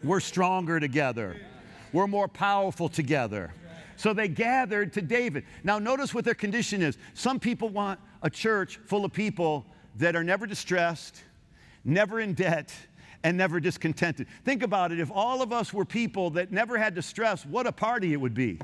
We're stronger together. We're more powerful together. So they gathered to David. Now notice what their condition is. Some people want a church full of people that are never distressed, never in debt, and never discontented. Think about it. If all of us were people that never had distress, what a party it would be.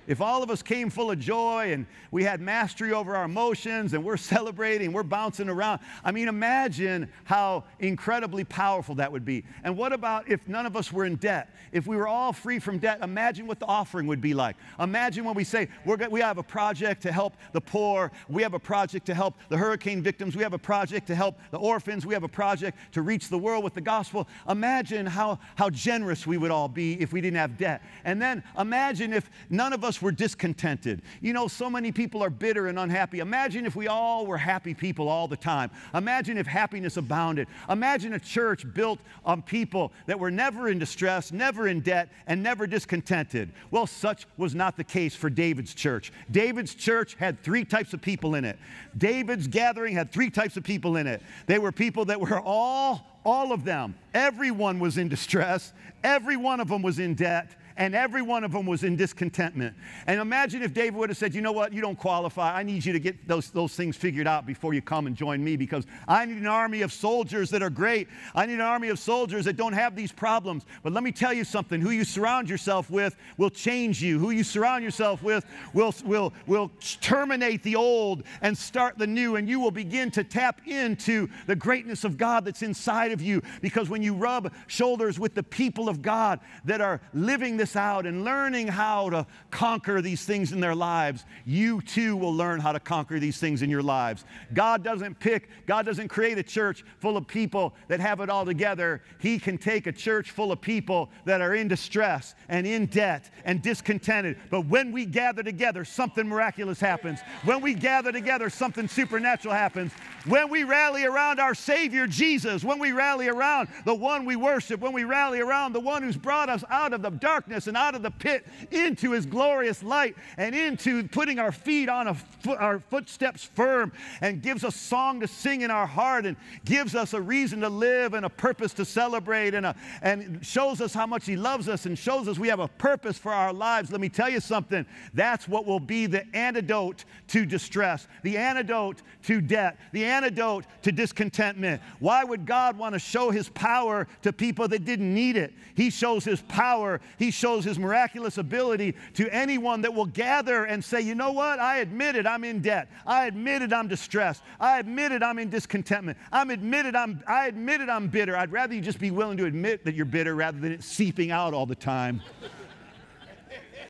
If all of us came full of joy and we had mastery over our emotions and we're celebrating, we're bouncing around. I mean, imagine how incredibly powerful that would be. And what about if none of us were in debt? If we were all free from debt, imagine what the offering would be like. Imagine when we say, we have a project to help the poor. We have a project to help the hurricane victims. We have a project to help the orphans. We have a project to reach the world with the gospel. Imagine how generous we would all be if we didn't have debt. And then imagine if none of us were discontented. You know, so many people are bitter and unhappy. Imagine if we all were happy people all the time. Imagine if happiness abounded. Imagine a church built on people that were never in distress, never in debt, and never discontented. Well, such was not the case for David's church. David's church had three types of people in it. David's gathering had three types of people in it. They were people that were all of them. Everyone was in distress. Every one of them was in debt. And every one of them was in discontentment. And imagine if David would have said, you know what, you don't qualify. I need you to get those things figured out before you come and join me, because I need an army of soldiers that are great. I need an army of soldiers that don't have these problems. But let me tell you something. Who you surround yourself with will change you. Who you surround yourself with will terminate the old and start the new. And you will begin to tap into the greatness of God that's inside of you. Because when you rub shoulders with the people of God that are living this out and learning how to conquer these things in their lives, you too will learn how to conquer these things in your lives. God doesn't create a church full of people that have it all together. He can take a church full of people that are in distress and in debt and discontented. But when we gather together, something miraculous happens. When we gather together, something supernatural happens. When we rally around our Savior Jesus, when we rally around the one we worship, when we rally around the one who's brought us out of the darkness and out of the pit into his glorious light and into putting our feet on our footsteps firm, and gives us song to sing in our heart and gives us a reason to live and a purpose to celebrate and shows us how much he loves us and shows us we have a purpose for our lives. Let me tell you something. That's what will be the antidote to distress, the antidote to debt, the antidote to discontentment. Why would God want to show his power to people that didn't need it? He shows his power. He shows his miraculous ability to anyone that will gather and say, you know what? I admit it, I'm in debt. I admit it, I'm distressed. I admit it, I'm in discontentment. I admit it, I'm bitter. I'd rather you just be willing to admit that you're bitter rather than it seeping out all the time.